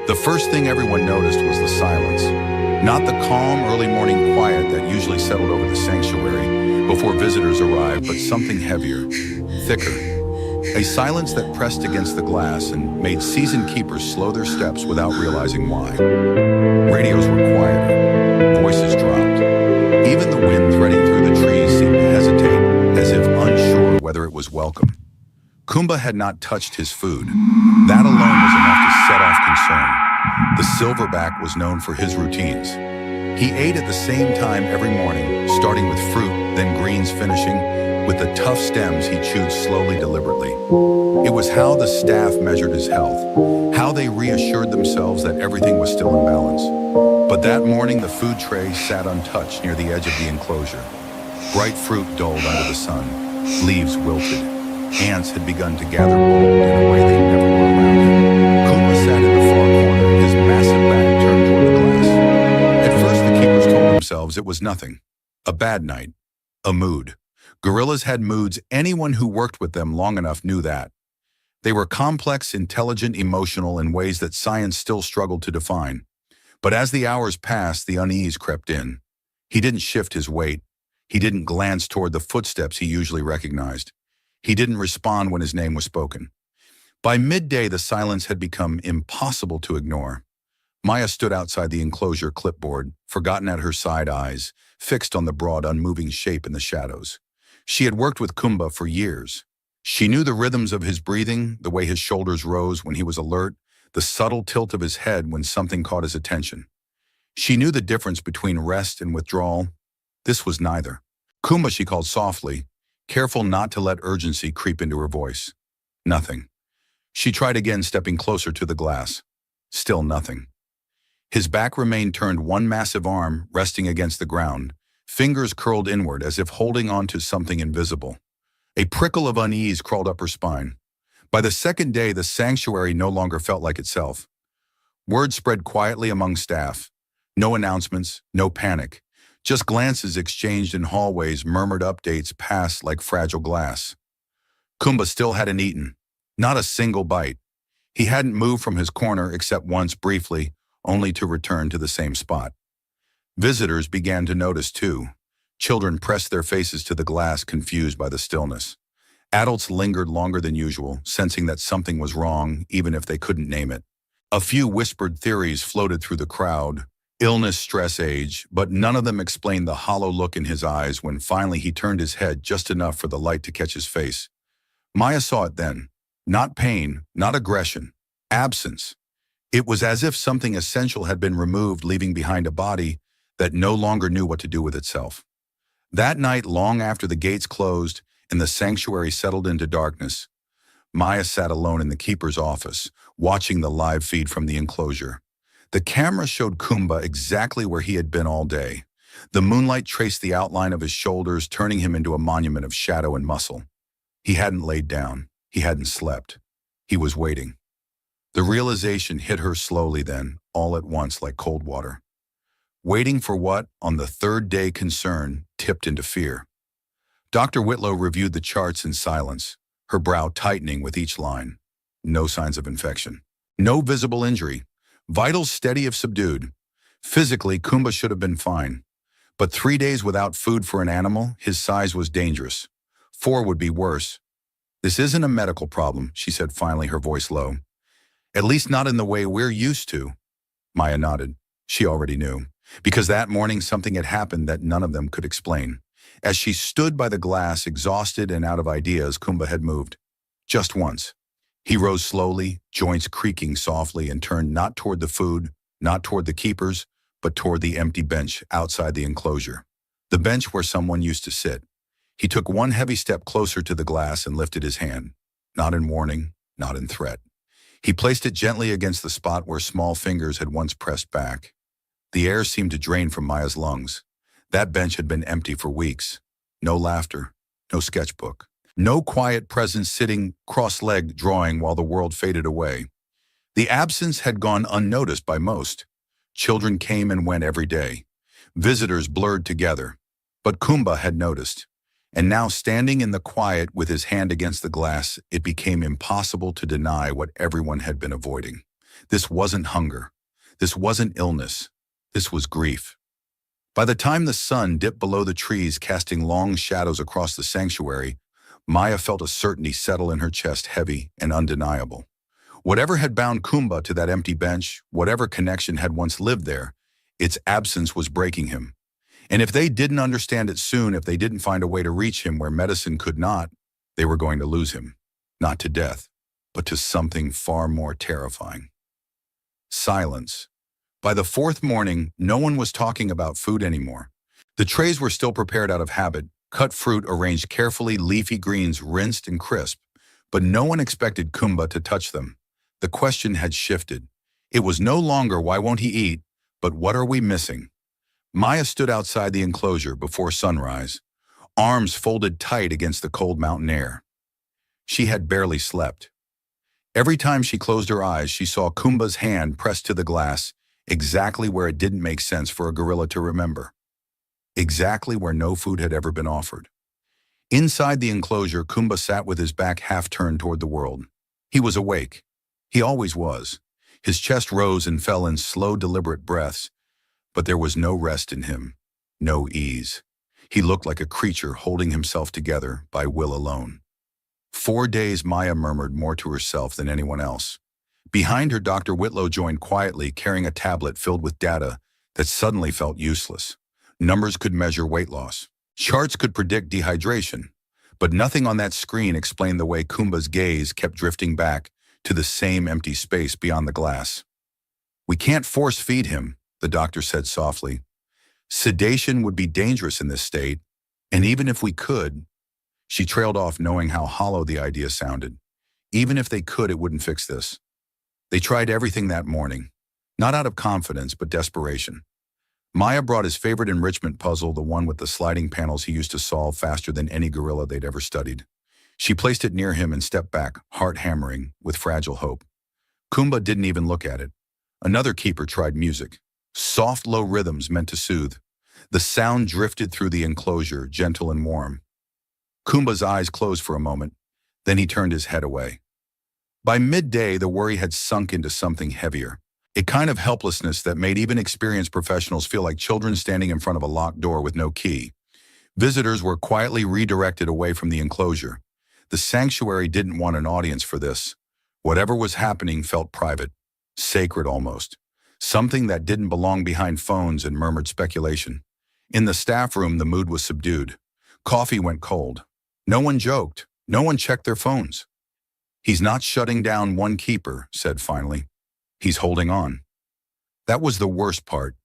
The first thing everyone noticed was the silence. Not the calm, early morning quiet that usually settled over the sanctuary before visitors arrived, but something heavier, thicker. A silence that pressed against the glass and made seasoned keepers slow their steps without realizing why. Radios were quieter, voices dropped. Even the wind threading through the trees seemed to hesitate, as if unsure whether it was welcome. Kumba had not touched his food. That alone was enough to set off concern. The silverback was known for his routines. He ate at the same time every morning, starting with fruit, then greens, finishing with the tough stems he chewed slowly, deliberately. It was how the staff measured his health, how they reassured themselves that everything was still in balance. But that morning, the food tray sat untouched near the edge of the enclosure. Bright fruit dulled under the sun, leaves wilted. Ants had begun to gather mold in a way they never were around him. Kumba sat in the far corner, his massive back turned toward the glass. At first, the keepers told themselves it was nothing. A bad night. A mood. Gorillas had moods. Anyone who worked with them long enough knew that. They were complex, intelligent, emotional in ways that science still struggled to define. But as the hours passed, the unease crept in. He didn't shift his weight. He didn't glance toward the footsteps he usually recognized. He didn't respond when his name was spoken. By midday, the silence had become impossible to ignore. Maya stood outside the enclosure, clipboard, forgotten at her side, eyes fixed on the broad, unmoving shape in the shadows. She had worked with Kumba for years. She knew the rhythms of his breathing, the way his shoulders rose when he was alert, the subtle tilt of his head when something caught his attention. She knew the difference between rest and withdrawal. This was neither. Kumba, she called softly, careful not to let urgency creep into her voice. Nothing. She tried again, stepping closer to the glass. Still nothing. His back remained turned, one massive arm resting against the ground, fingers curled inward as if holding on to something invisible. A prickle of unease crawled up her spine. By the second day, the sanctuary no longer felt like itself. Word spread quietly among staff. No announcements, no panic. Just glances exchanged in hallways, murmured updates passed like fragile glass. Kumba still hadn't eaten. Not a single bite. He hadn't moved from his corner except once briefly, only to return to the same spot. Visitors began to notice too. Children pressed their faces to the glass, confused by the stillness. Adults lingered longer than usual, sensing that something was wrong, even if they couldn't name it. A few whispered theories floated through the crowd. Illness, stress, age, but none of them explained the hollow look in his eyes when finally he turned his head just enough for the light to catch his face. Maya saw it then. Not pain, not aggression. Absence. It was as if something essential had been removed, leaving behind a body that no longer knew what to do with itself. That night, long after the gates closed and the sanctuary settled into darkness, Maya sat alone in the keeper's office, watching the live feed from the enclosure. The camera showed Kumba exactly where he had been all day. The moonlight traced the outline of his shoulders, turning him into a monument of shadow and muscle. He hadn't laid down. He hadn't slept. He was waiting. The realization hit her slowly then, all at once like cold water. Waiting for what, on the third day, concern tipped into fear. Dr. Whitlow reviewed the charts in silence, her brow tightening with each line. No signs of infection. No visible injury. Vitals steady if subdued. Physically, Kumba should have been fine. But 3 days without food for an animal, his size was dangerous. 4 would be worse. This isn't a medical problem, she said finally, her voice low. At least not in the way we're used to. Maya nodded. She already knew. Because that morning something had happened that none of them could explain. As she stood by the glass, exhausted and out of ideas, Kumba had moved. Just once. He rose slowly, joints creaking softly, and turned not toward the food, not toward the keepers, but toward the empty bench outside the enclosure. The bench where someone used to sit. He took one heavy step closer to the glass and lifted his hand. Not in warning, not in threat. He placed it gently against the spot where small fingers had once pressed back. The air seemed to drain from Maya's lungs. That bench had been empty for weeks. No laughter, no sketchbook. No quiet presence sitting cross-legged drawing while the world faded away. The absence had gone unnoticed by most. Children came and went every day. Visitors blurred together. But Kumba had noticed. And now, standing in the quiet with his hand against the glass, it became impossible to deny what everyone had been avoiding. This wasn't hunger. This wasn't illness. This was grief. By the time the sun dipped below the trees, casting long shadows across the sanctuary, Maya felt a certainty settle in her chest, heavy and undeniable. Whatever had bound Kumba to that empty bench, whatever connection had once lived there, its absence was breaking him. And if they didn't understand it soon, if they didn't find a way to reach him where medicine could not, they were going to lose him. Not to death, but to something far more terrifying. Silence. By the fourth morning, no one was talking about food anymore. The trays were still prepared out of habit, cut fruit arranged carefully, leafy greens rinsed and crisp, but no one expected Kumba to touch them. The question had shifted. It was no longer why won't he eat, but what are we missing? Maya stood outside the enclosure before sunrise, arms folded tight against the cold mountain air. She had barely slept. Every time she closed her eyes, she saw Kumba's hand pressed to the glass, exactly where it didn't make sense for a gorilla to remember. Exactly where no food had ever been offered. Inside the enclosure, Kumba sat with his back half turned toward the world. He was awake. He always was. His chest rose and fell in slow, deliberate breaths, but there was no rest in him, no ease. He looked like a creature holding himself together by will alone. 4 days, Maya murmured more to herself than anyone else. Behind her, Dr. Whitlow joined quietly, carrying a tablet filled with data that suddenly felt useless. Numbers could measure weight loss. Charts could predict dehydration. But nothing on that screen explained the way Kumba's gaze kept drifting back to the same empty space beyond the glass. "We can't force feed him," the doctor said softly. "Sedation would be dangerous in this state, and even if we could—" She trailed off, knowing how hollow the idea sounded. Even if they could, it wouldn't fix this. They tried everything that morning, not out of confidence, but desperation. Maya brought his favorite enrichment puzzle, the one with the sliding panels he used to solve faster than any gorilla they'd ever studied. She placed it near him and stepped back, heart hammering, with fragile hope. Kumba didn't even look at it. Another keeper tried music. Soft, low rhythms meant to soothe. The sound drifted through the enclosure, gentle and warm. Kumba's eyes closed for a moment, then he turned his head away. By midday, the worry had sunk into something heavier, a kind of helplessness that made even experienced professionals feel like children standing in front of a locked door with no key. Visitors were quietly redirected away from the enclosure. The sanctuary didn't want an audience for this. Whatever was happening felt private, sacred almost, something that didn't belong behind phones and murmured speculation. In the staff room, the mood was subdued. Coffee went cold. No one joked. No one checked their phones. "He's not shutting down," one keeper said finally. "He's holding on." That was the worst part.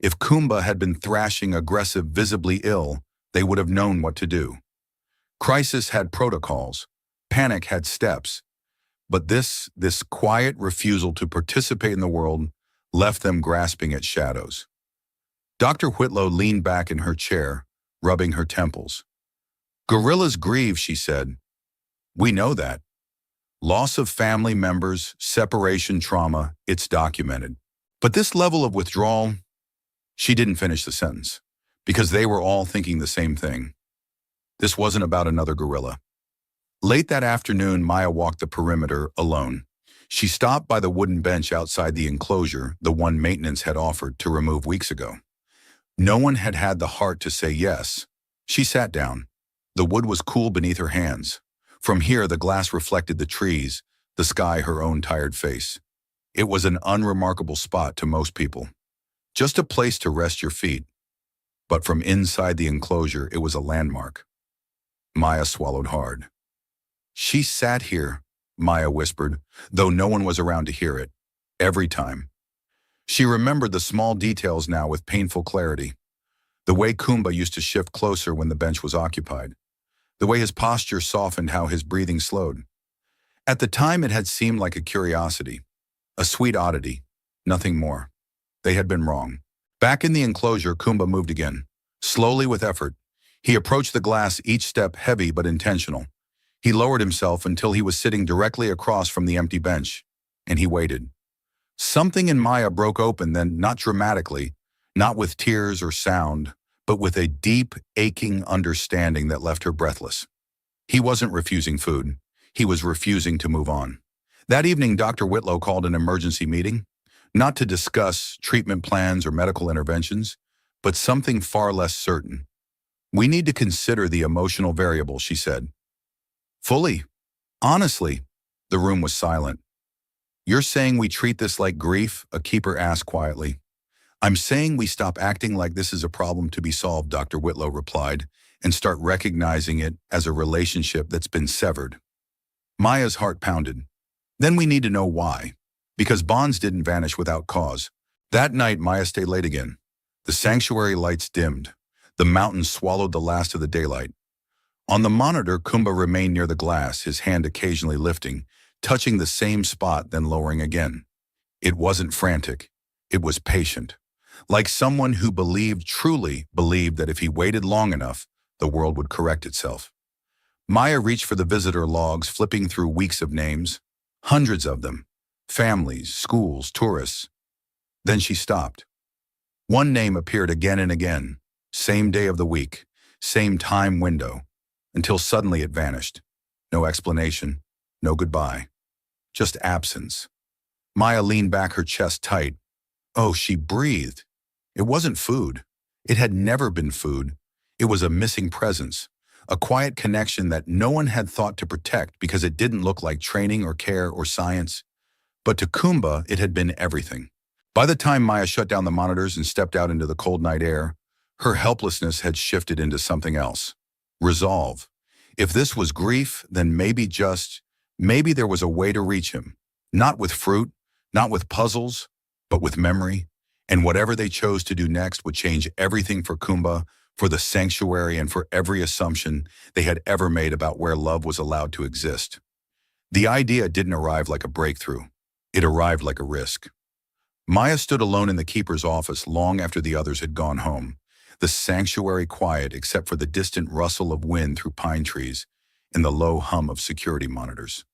If Kumba had been thrashing, aggressive, visibly ill, they would have known what to do. Crisis had protocols. Panic had steps. But this quiet refusal to participate in the world left them grasping at shadows. Dr. Whitlow leaned back in her chair, rubbing her temples. "Gorillas grieve," she said. "We know that. Loss of family members, separation trauma, it's documented. But this level of withdrawal—" She didn't finish the sentence, because they were all thinking the same thing. This wasn't about another gorilla. Late that afternoon, Maya walked the perimeter alone. She stopped by the wooden bench outside the enclosure, the one maintenance had offered to remove weeks ago. No one had had the heart to say yes. She sat down. The wood was cool beneath her hands. From here, the glass reflected the trees, the sky, her own tired face. It was an unremarkable spot to most people. Just a place to rest your feet. But from inside the enclosure, it was a landmark. Maya swallowed hard. "She sat here," Maya whispered, though no one was around to hear it. Every time. She remembered the small details now with painful clarity. The way Kumba used to shift closer when the bench was occupied. The way his posture softened, how his breathing slowed. At the time, it had seemed like a curiosity, a sweet oddity, nothing more. They had been wrong. Back in the enclosure, Kumba moved again, slowly with effort. He approached the glass, each step heavy but intentional. He lowered himself until he was sitting directly across from the empty bench, and he waited. Something in Maya broke open then, not dramatically, not with tears or sound, but with a deep, aching understanding that left her breathless. He wasn't refusing food. He was refusing to move on. That evening, Dr. Whitlow called an emergency meeting, not to discuss treatment plans or medical interventions, but something far less certain. We need to consider the emotional variable, she said. Fully. Honestly, the room was silent. You're saying we treat this like grief? A keeper asked quietly. I'm saying we stop acting like this is a problem to be solved, Dr. Whitlow replied, and start recognizing it as a relationship that's been severed. Maya's heart pounded. Then we need to know why. Because bonds didn't vanish without cause. That night, Maya stayed late again. The sanctuary lights dimmed. The mountains swallowed the last of the daylight. On the monitor, Kumba remained near the glass, his hand occasionally lifting, touching the same spot, then lowering again. It wasn't frantic. It was patient. Like someone who truly believed that if he waited long enough, the world would correct itself. Maya reached for the visitor logs, flipping through weeks of names. Hundreds of them. Families, schools, tourists. Then she stopped. One name appeared again and again. Same day of the week. Same time window. Until suddenly it vanished. No explanation. No goodbye. Just absence. Maya leaned back, her chest tight. Oh, she breathed. It wasn't food. It had never been food. It was a missing presence, a quiet connection that no one had thought to protect because it didn't look like training or care or science. But to Kumba, it had been everything. By the time Maya shut down the monitors and stepped out into the cold night air, her helplessness had shifted into something else. Resolve. If this was grief, then maybe there was a way to reach him. Not with fruit, not with puzzles, but with memory. And whatever they chose to do next would change everything for Kumba, for the sanctuary, and for every assumption they had ever made about where love was allowed to exist. The idea didn't arrive like a breakthrough. It arrived like a risk. Maya stood alone in the keeper's office long after the others had gone home, the sanctuary quiet except for the distant rustle of wind through pine trees and the low hum of security monitors.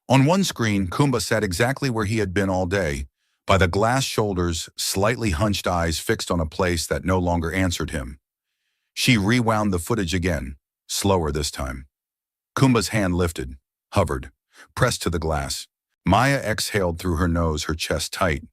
On one screen, Kumba sat exactly where he had been all day, by the glass shoulders, slightly hunched eyes fixed on a place that no longer answered him. She rewound the footage again, slower this time. Kumba's hand lifted, hovered, pressed to the glass. Maya exhaled through her nose, her chest tight.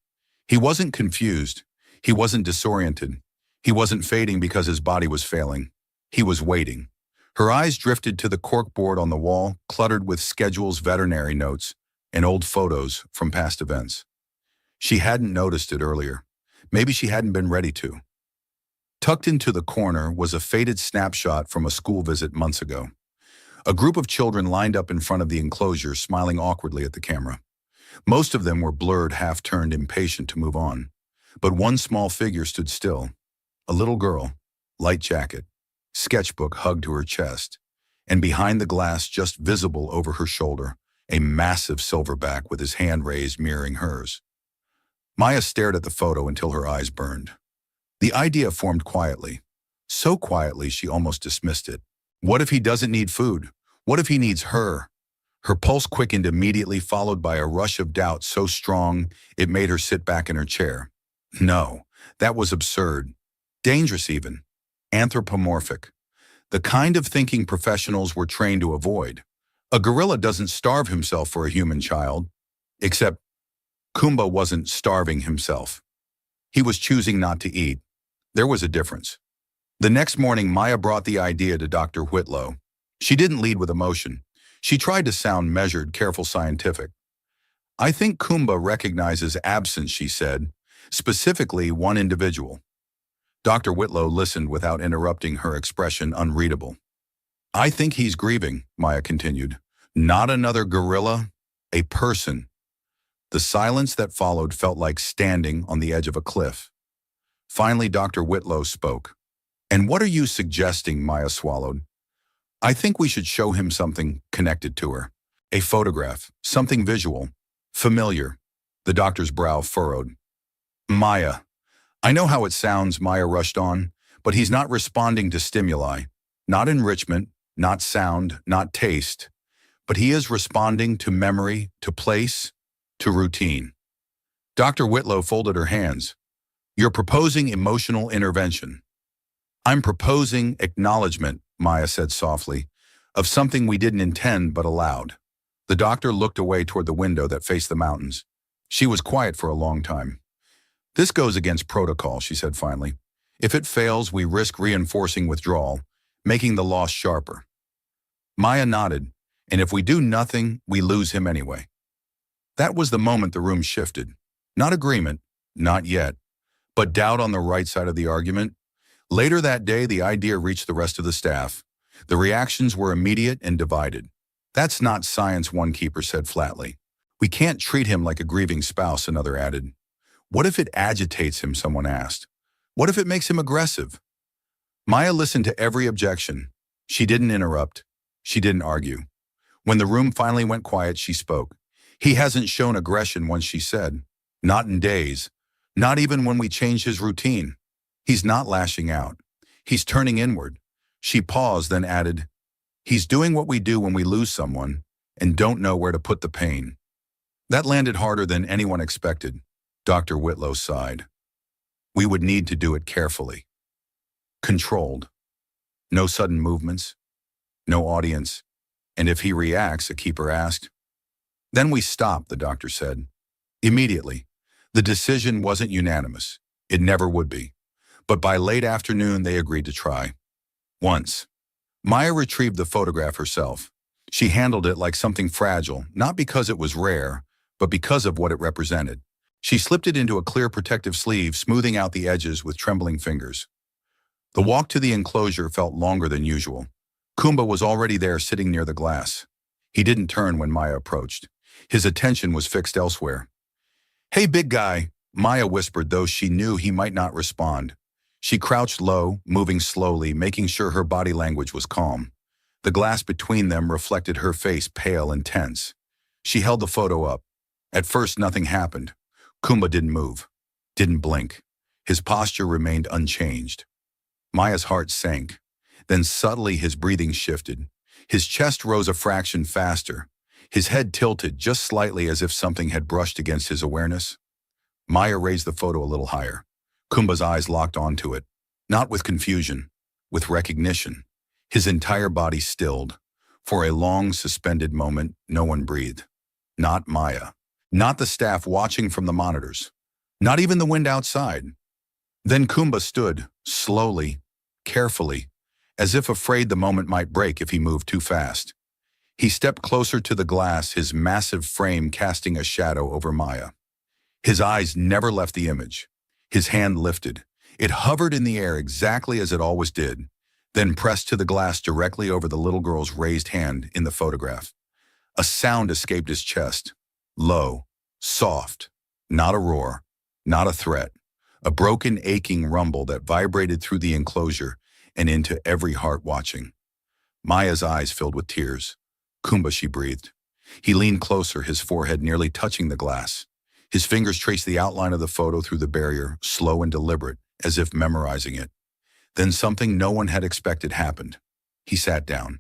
He wasn't confused. He wasn't disoriented. He wasn't fading because his body was failing. He was waiting. Her eyes drifted to the corkboard on the wall, cluttered with schedules, veterinary notes, and old photos from past events. She hadn't noticed it earlier. Maybe she hadn't been ready to. Tucked into the corner was a faded snapshot from a school visit months ago. A group of children lined up in front of the enclosure, smiling awkwardly at the camera. Most of them were blurred, half-turned, impatient to move on. But one small figure stood still. A little girl, light jacket, sketchbook hugged to her chest, and behind the glass, just visible over her shoulder, a massive silverback with his hand raised, mirroring hers. Maya stared at the photo until her eyes burned. The idea formed quietly. So quietly she almost dismissed it. What if he doesn't need food? What if he needs her? Her pulse quickened immediately, followed by a rush of doubt so strong it made her sit back in her chair. No, that was absurd. Dangerous even. Anthropomorphic. The kind of thinking professionals were trained to avoid. A gorilla doesn't starve himself for a human child. Except Kumba wasn't starving himself. He was choosing not to eat. There was a difference. The next morning, Maya brought the idea to Dr. Whitlow. She didn't lead with emotion. She tried to sound measured, careful, scientific. I think Kumba recognizes absence, she said, specifically one individual. Dr. Whitlow listened without interrupting, her expression unreadable. I think he's grieving, Maya continued. Not another gorilla, a person. The silence that followed felt like standing on the edge of a cliff. Finally, Dr. Whitlow spoke. And what are you suggesting? Maya swallowed. I think we should show him something connected to her. A photograph, something visual, familiar. The doctor's brow furrowed. Maya. I know how it sounds, Maya rushed on, but he's not responding to stimuli. Not enrichment, not sound, not taste. But he is responding to memory, to place, to routine. Dr. Whitlow folded her hands. You're proposing emotional intervention. I'm proposing acknowledgement, Maya said softly, of something we didn't intend but allowed. The doctor looked away toward the window that faced the mountains. She was quiet for a long time. "This goes against protocol," she said finally. "If it fails, we risk reinforcing withdrawal, making the loss sharper." Maya nodded, "And if we do nothing, we lose him anyway." That was the moment the room shifted. Not agreement, not yet, but doubt on the right side of the argument. Later that day, the idea reached the rest of the staff. The reactions were immediate and divided. "That's not science," one keeper said flatly. "We can't treat him like a grieving spouse," another added. "What if it agitates him?" someone asked. "What if it makes him aggressive?" Maya listened to every objection. She didn't interrupt. She didn't argue. When the room finally went quiet, she spoke. "He hasn't shown aggression once," she said. "Not in days. Not even when we changed his routine. He's not lashing out. He's turning inward." She paused, then added, "He's doing what we do when we lose someone and don't know where to put the pain." That landed harder than anyone expected. Dr. Whitlow sighed. "We would need to do it carefully. Controlled. No sudden movements. No audience. And if he reacts," a keeper asked. "Then we stop," the doctor said. Immediately. The decision wasn't unanimous. It never would be. But by late afternoon, they agreed to try. Once. Maya retrieved the photograph herself. She handled it like something fragile, not because it was rare, but because of what it represented. She slipped it into a clear protective sleeve, smoothing out the edges with trembling fingers. The walk to the enclosure felt longer than usual. Kumba was already there, sitting near the glass. He didn't turn when Maya approached. His attention was fixed elsewhere. "Hey, big guy," Maya whispered, though she knew he might not respond. She crouched low, moving slowly, making sure her body language was calm. The glass between them reflected her face, pale and tense. She held the photo up. At first, nothing happened. Kumba didn't move, didn't blink. His posture remained unchanged. Maya's heart sank. Then subtly his breathing shifted. His chest rose a fraction faster. His head tilted just slightly, as if something had brushed against his awareness. Maya raised the photo a little higher. Kumba's eyes locked onto it, not with confusion, with recognition. His entire body stilled. For a long, suspended moment, no one breathed. Not Maya. Not the staff watching from the monitors. Not even the wind outside. Then Kumba stood, slowly, carefully, as if afraid the moment might break if he moved too fast. He stepped closer to the glass, his massive frame casting a shadow over Maya. His eyes never left the image. His hand lifted. It hovered in the air exactly as it always did, then pressed to the glass directly over the little girl's raised hand in the photograph. A sound escaped his chest. Low, soft, not a roar, not a threat. A broken, aching rumble that vibrated through the enclosure and into every heart watching. Maya's eyes filled with tears. "Kumba," she breathed. He leaned closer, his forehead nearly touching the glass. His fingers traced the outline of the photo through the barrier, slow and deliberate, as if memorizing it. Then something no one had expected happened. He sat down,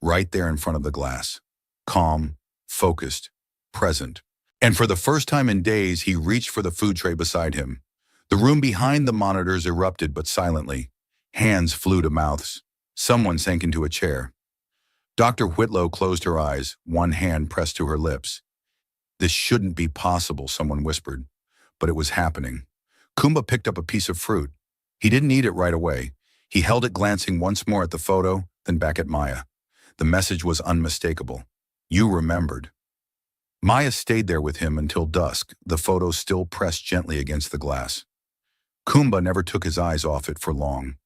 right there in front of the glass. Calm, focused, present. And for the first time in days, he reached for the food tray beside him. The room behind the monitors erupted, but silently. Hands flew to mouths. Someone sank into a chair. Dr. Whitlow closed her eyes, one hand pressed to her lips. "This shouldn't be possible," someone whispered. But it was happening. Kumba picked up a piece of fruit. He didn't eat it right away. He held it, glancing once more at the photo, then back at Maya. The message was unmistakable. "You remembered." Maya stayed there with him until dusk, the photo still pressed gently against the glass. Kumba never took his eyes off it for long.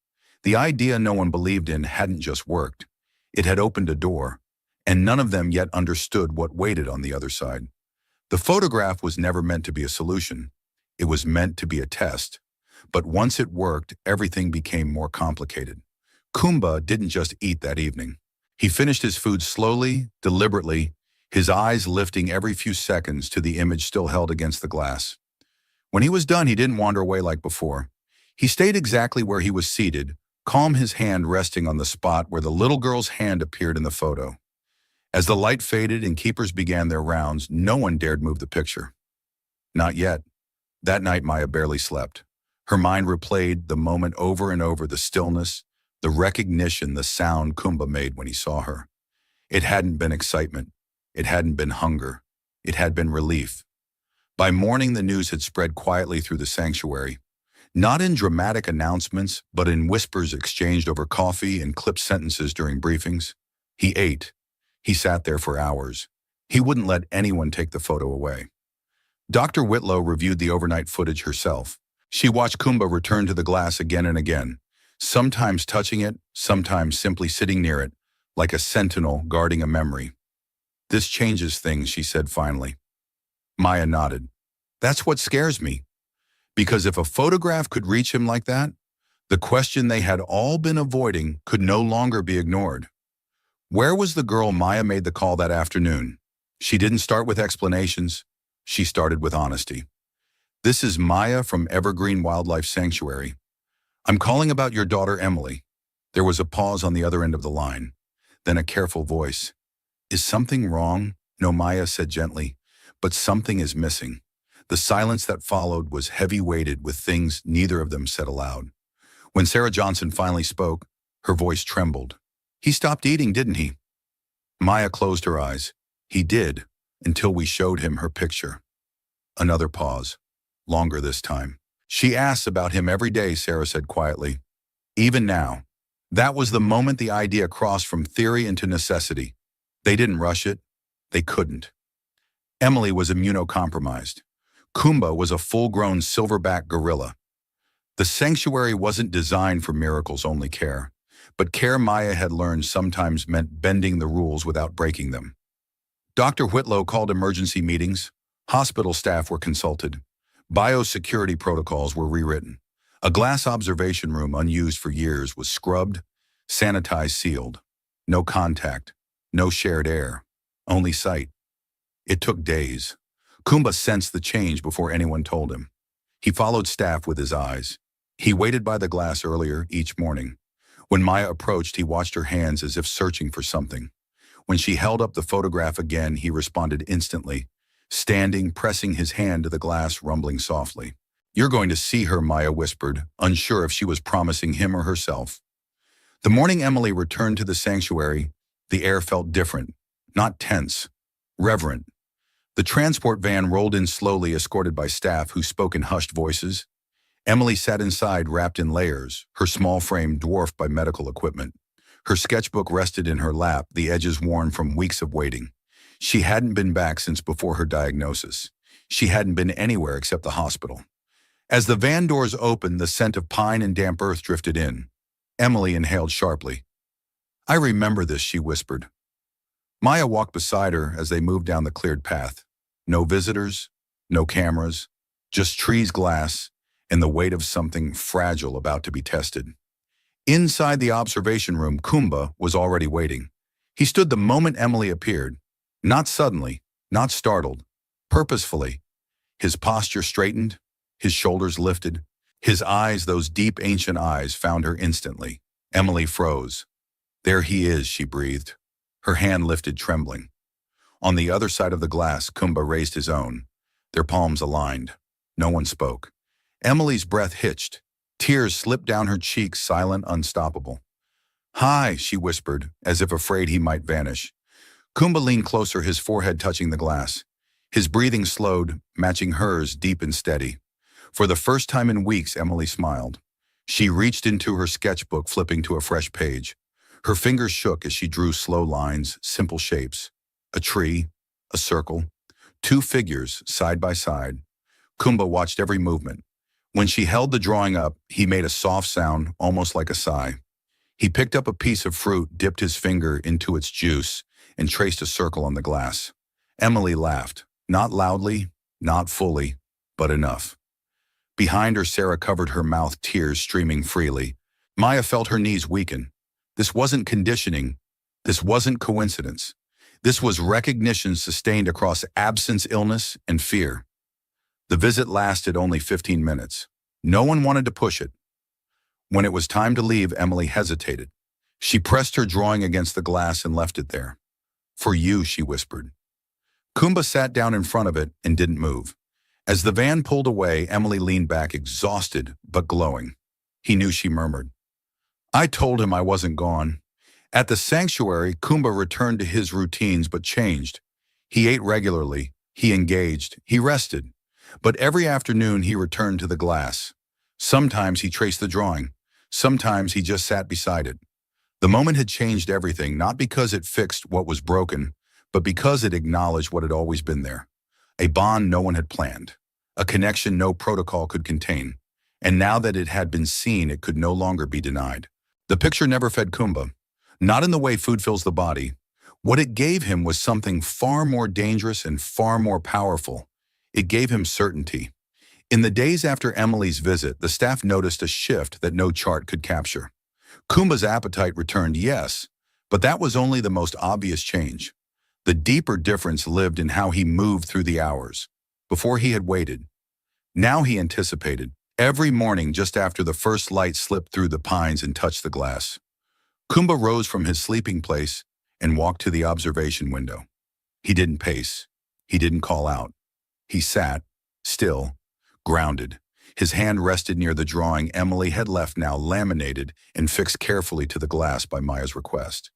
The idea no one believed in hadn't just worked. It had opened a door, and none of them yet understood what waited on the other side. The photograph was never meant to be a solution. It was meant to be a test. But once it worked, everything became more complicated. Kumba didn't just eat that evening. He finished his food slowly, deliberately, his eyes lifting every few seconds to the image still held against the glass. When he was done, he didn't wander away like before. He stayed exactly where he was seated, calm, his hand resting on the spot where the little girl's hand appeared in the photo. As the light faded and keepers began their rounds, no one dared move the picture. Not yet. That night, Maya barely slept. Her mind replayed the moment over and over, the stillness, the recognition, the sound Kumba made when he saw her. It hadn't been excitement. It hadn't been hunger. It had been relief. By morning, the news had spread quietly through the sanctuary, not in dramatic announcements, but in whispers exchanged over coffee and clipped sentences during briefings. He ate. He sat there for hours. He wouldn't let anyone take the photo away. Dr. Whitlow reviewed the overnight footage herself. She watched Kumba return to the glass again and again, sometimes touching it, sometimes simply sitting near it, like a sentinel guarding a memory. "This changes things," she said finally. Maya nodded. "That's what scares me. Because if a photograph could reach him like that, the question they had all been avoiding could no longer be ignored. Where was the girl Maya made the call that afternoon? She didn't start with explanations. She started with honesty. "This is Maya from Evergreen Wildlife Sanctuary. I'm calling about your daughter, Emily." There was a pause on the other end of the line, then a careful voice. "Is something wrong?" "No," Maya said gently, "but something is missing." The silence that followed was heavy-weighted with things neither of them said aloud. When Sarah Johnson finally spoke, her voice trembled. "He stopped eating, didn't he?" Maya closed her eyes. "He did, until we showed him her picture." Another pause, longer this time. "She asks about him every day," Sarah said quietly. "Even now." That was the moment the idea crossed from theory into necessity. They didn't rush it. They couldn't. Emily was immunocompromised. Kumba was a full-grown silverback gorilla. The sanctuary wasn't designed for miracles-only care, but care Maya had learned sometimes meant bending the rules without breaking them. Dr. Whitlow called emergency meetings. Hospital staff were consulted. Biosecurity protocols were rewritten. A glass observation room unused for years was scrubbed, sanitized, sealed. No contact, no shared air, only sight. It took days. Kumba sensed the change before anyone told him. He followed staff with his eyes. He waited by the glass earlier each morning. When Maya approached, he watched her hands as if searching for something. When she held up the photograph again, he responded instantly, standing, pressing his hand to the glass, rumbling softly. "You're going to see her," Maya whispered, unsure if she was promising him or herself. The morning Emily returned to the sanctuary, the air felt different, not tense, reverent. The transport van rolled in slowly, escorted by staff who spoke in hushed voices. Emily sat inside, wrapped in layers, her small frame dwarfed by medical equipment. Her sketchbook rested in her lap, the edges worn from weeks of waiting. She hadn't been back since before her diagnosis. She hadn't been anywhere except the hospital. As the van doors opened, the scent of pine and damp earth drifted in. Emily inhaled sharply. "I remember this," she whispered. Maya walked beside her as they moved down the cleared path. No visitors, no cameras, just trees, glass, and the weight of something fragile about to be tested. Inside the observation room, Kumba was already waiting. He stood the moment Emily appeared. Not suddenly, not startled, purposefully. His posture straightened, his shoulders lifted. His eyes, those deep ancient eyes, found her instantly. Emily froze. "There he is," she breathed. Her hand lifted, trembling. On the other side of the glass, Kumba raised his own, their palms aligned. No one spoke. Emily's breath hitched. Tears slipped down her cheeks, silent, unstoppable. "Hi," she whispered, as if afraid he might vanish. Kumba leaned closer, his forehead touching the glass. His breathing slowed, matching hers, deep and steady. For the first time in weeks, Emily smiled. She reached into her sketchbook, flipping to a fresh page. Her fingers shook as she drew slow lines, simple shapes. A tree, a circle, two figures side by side. Kumba watched every movement. When she held the drawing up, he made a soft sound, almost like a sigh. He picked up a piece of fruit, dipped his finger into its juice, and traced a circle on the glass. Emily laughed, not loudly, not fully, but enough. Behind her, Sarah covered her mouth, tears streaming freely. Maya felt her knees weaken. This wasn't conditioning. This wasn't coincidence. This was recognition sustained across absence, illness, and fear. The visit lasted only 15 minutes. No one wanted to push it. When it was time to leave, Emily hesitated. She pressed her drawing against the glass and left it there. "For you," she whispered. Kumba sat down in front of it and didn't move. As the van pulled away, Emily leaned back, exhausted but glowing. He knew she murmured. "I told him I wasn't gone." At the sanctuary, Kumba returned to his routines but changed. He ate regularly, he engaged, he rested. But every afternoon he returned to the glass. Sometimes he traced the drawing. Sometimes he just sat beside it. The moment had changed everything, not because it fixed what was broken, but because it acknowledged what had always been there. A bond no one had planned. A connection no protocol could contain. And now that it had been seen, it could no longer be denied. The picture never fed Kumba. Not in the way food fills the body. What it gave him was something far more dangerous and far more powerful. It gave him certainty. In the days after Emily's visit, the staff noticed a shift that no chart could capture. Kumba's appetite returned, yes, but that was only the most obvious change. The deeper difference lived in how he moved through the hours. Before he had waited. Now he anticipated. Every morning just after the first light slipped through the pines and touched the glass. Kumba rose from his sleeping place and walked to the observation window. He didn't pace. He didn't call out. He sat, still, grounded. His hand rested near the drawing Emily had left, now laminated and fixed carefully to the glass by Maya's request.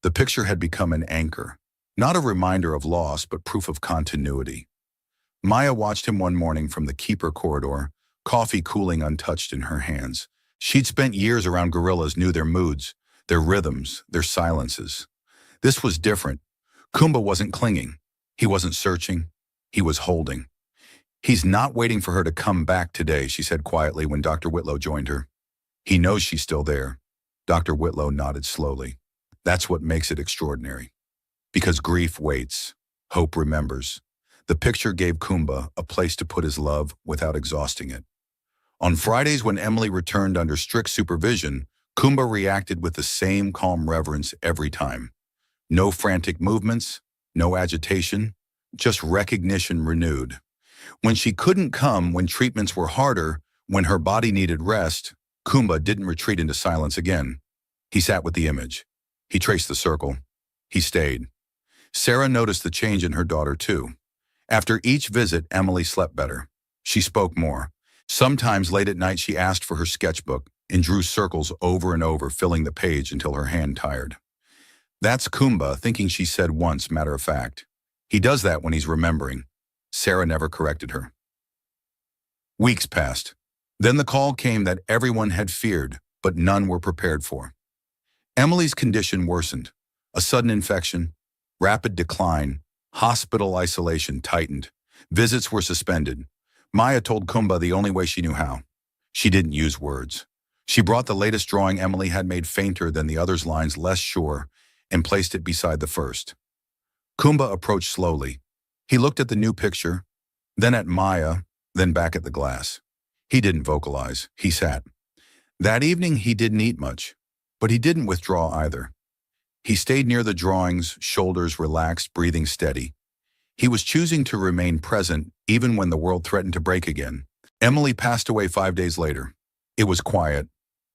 The picture had become an anchor, not a reminder of loss, but proof of continuity. Maya watched him one morning from the keeper corridor, coffee cooling untouched in her hands. She'd spent years around gorillas, knew their moods, their rhythms, their silences. This was different. Kumba wasn't clinging. He wasn't searching. He was holding. "He's not waiting for her to come back today," she said quietly when Dr. Whitlow joined her. "He knows she's still there." Dr. Whitlow nodded slowly. "That's what makes it extraordinary. Because grief waits. Hope remembers." The picture gave Kumba a place to put his love without exhausting it. On Fridays, when Emily returned under strict supervision, Kumba reacted with the same calm reverence every time. No frantic movements, no agitation, just recognition renewed. When she couldn't come, when treatments were harder, when her body needed rest, Kumba didn't retreat into silence again. He sat with the image. He traced the circle. He stayed. Sarah noticed the change in her daughter too. After each visit, Emily slept better. She spoke more. Sometimes late at night she asked for her sketchbook and drew circles over and over, filling the page until her hand tired. "That's Kumba," thinking she said once, matter of fact. "He does that when he's remembering." Sarah never corrected her. Weeks passed. Then the call came that everyone had feared, but none were prepared for. Emily's condition worsened. A sudden infection, rapid decline, hospital isolation tightened. Visits were suspended. Maya told Kumba the only way she knew how. She didn't use words. She brought the latest drawing Emily had made fainter than the others' lines, less sure, and placed it beside the first. Kumba approached slowly. He looked at the new picture, then at Maya, then back at the glass. He didn't vocalize. He sat. That evening he didn't eat much, but he didn't withdraw either. He stayed near the drawings, shoulders relaxed, breathing steady. He was choosing to remain present even when the world threatened to break again. Emily passed away 5 days later. It was quiet,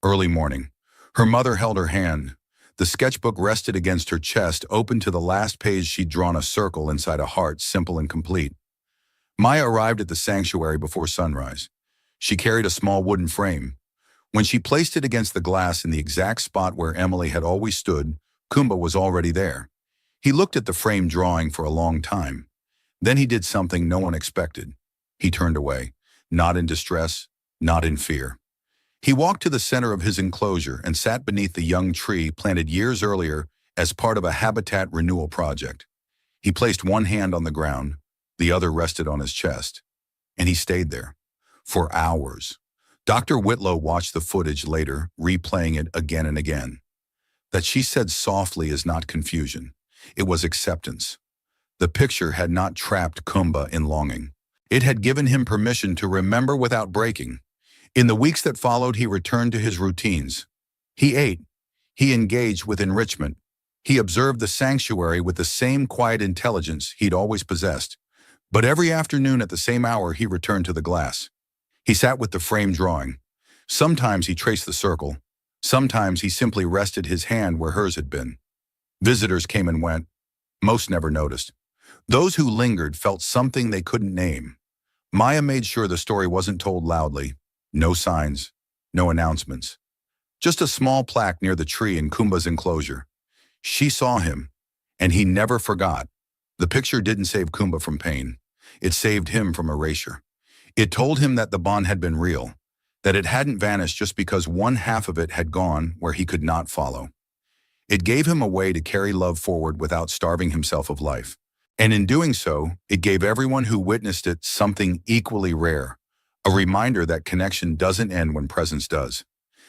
early morning. Her mother held her hand. The sketchbook rested against her chest, open to the last page. She'd drawn a circle inside a heart, simple and complete. Maya arrived at the sanctuary before sunrise. She carried a small wooden frame. When she placed it against the glass in the exact spot where Emily had always stood, Kumba was already there. He looked at the frame drawing for a long time. Then he did something no one expected. He turned away, not in distress, not in fear. He walked to the center of his enclosure and sat beneath the young tree planted years earlier as part of a habitat renewal project. He placed one hand on the ground, the other rested on his chest, and he stayed there for hours. Dr. Whitlow watched the footage later, replaying it again and again. That she said softly is not confusion. It was acceptance. The picture had not trapped Kumba in longing. It had given him permission to remember without breaking. In the weeks that followed, he returned to his routines. He ate. He engaged with enrichment. He observed the sanctuary with the same quiet intelligence he'd always possessed. But every afternoon at the same hour, he returned to the glass. He sat with the frame drawing. Sometimes he traced the circle. Sometimes he simply rested his hand where hers had been. Visitors came and went. Most never noticed. Those who lingered felt something they couldn't name. Maya made sure the story wasn't told loudly. No signs, no announcements. Just a small plaque near the tree in Kumba's enclosure. She saw him, and he never forgot. The picture didn't save Kumba from pain. It saved him from erasure. It told him that the bond had been real, that it hadn't vanished just because one half of it had gone where he could not follow. It gave him a way to carry love forward without starving himself of life. And in doing so, it gave everyone who witnessed it something equally rare, a reminder that connection doesn't end when presence does.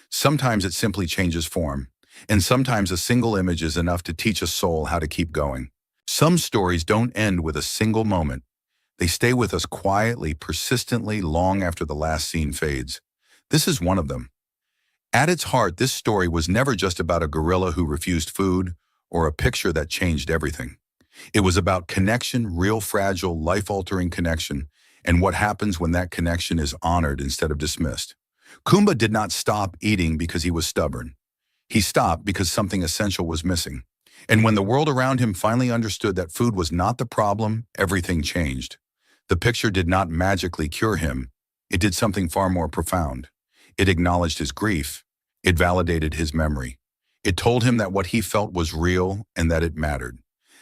Sometimes it simply changes form, and sometimes a single image is enough to teach a soul how to keep going. Some stories don't end with a single moment. They stay with us quietly, persistently, long after the last scene fades. This is one of them. At its heart, this story was never just about a gorilla who refused food or a picture that changed everything. It was about connection, real fragile, life-altering connection, and what happens when that connection is honored instead of dismissed. Kumba did not stop eating because he was stubborn. He stopped because something essential was missing. And when the world around him finally understood that food was not the problem, everything changed. The picture did not magically cure him. It did something far more profound. It acknowledged his grief. It validated his memory. It told him that what he felt was real and that it mattered.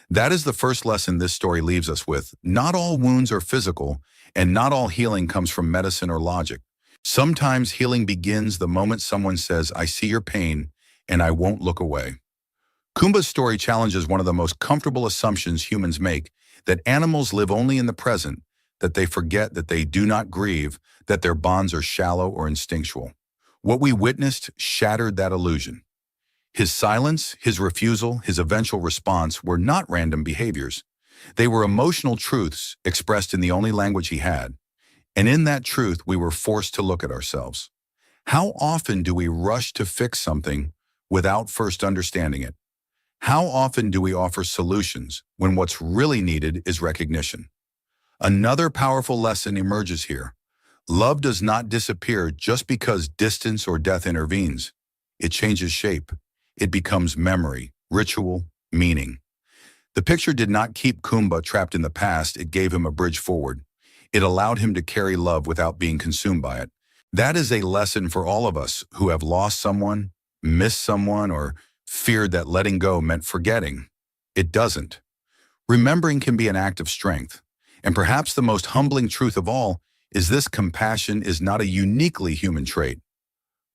That is the first lesson this story leaves us with. Not all wounds are physical, and not all healing comes from medicine or logic. Sometimes healing begins the moment someone says, "I see your pain, and I won't look away." Kumba's story challenges one of the most comfortable assumptions humans make, that animals live only in the present, that they forget, that they do not grieve, that their bonds are shallow or instinctual. What we witnessed shattered that illusion. His silence, his refusal, his eventual response were not random behaviors. They were emotional truths expressed in the only language he had. And in that truth, we were forced to look at ourselves. How often do we rush to fix something without first understanding it? How often do we offer solutions when what's really needed is recognition? Another powerful lesson emerges here. Love does not disappear just because distance or death intervenes. It changes shape. It becomes memory, ritual, meaning. The picture did not keep Kumba trapped in the past, it gave him a bridge forward. It allowed him to carry love without being consumed by it. That is a lesson for all of us who have lost someone, missed someone, or feared that letting go meant forgetting. It doesn't. Remembering can be an act of strength. And perhaps the most humbling truth of all is this: compassion is not a uniquely human trait.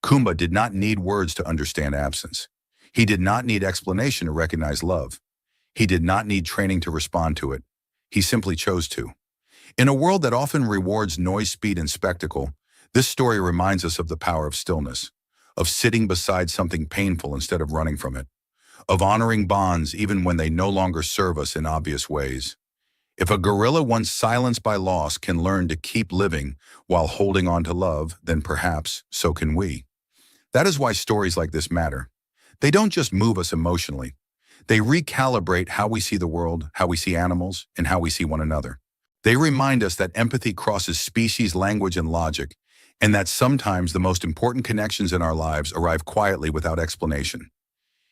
Kumba did not need words to understand absence. He did not need explanation to recognize love. He did not need training to respond to it. He simply chose to. In a world that often rewards noise, speed, and spectacle, this story reminds us of the power of stillness, of sitting beside something painful instead of running from it, of honoring bonds even when they no longer serve us in obvious ways. If a gorilla once silenced by loss can learn to keep living while holding on to love, then perhaps so can we. That is why stories like this matter. They don't just move us emotionally. They recalibrate how we see the world, how we see animals, and how we see one another. They remind us that empathy crosses species, language, and logic, and that sometimes the most important connections in our lives arrive quietly without explanation.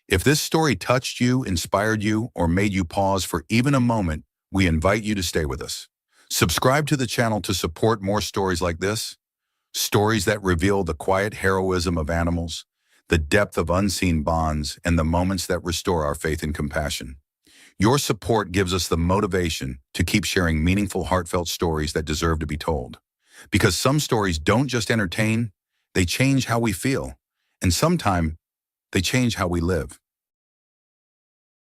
If this story touched you, inspired you, or made you pause for even a moment, we invite you to stay with us. Subscribe to the channel to support more stories like this, stories that reveal the quiet heroism of animals, the depth of unseen bonds, and the moments that restore our faith and compassion. Your support gives us the motivation to keep sharing meaningful, heartfelt stories that deserve to be told. Because some stories don't just entertain, they change how we feel, and sometimes they change how we live.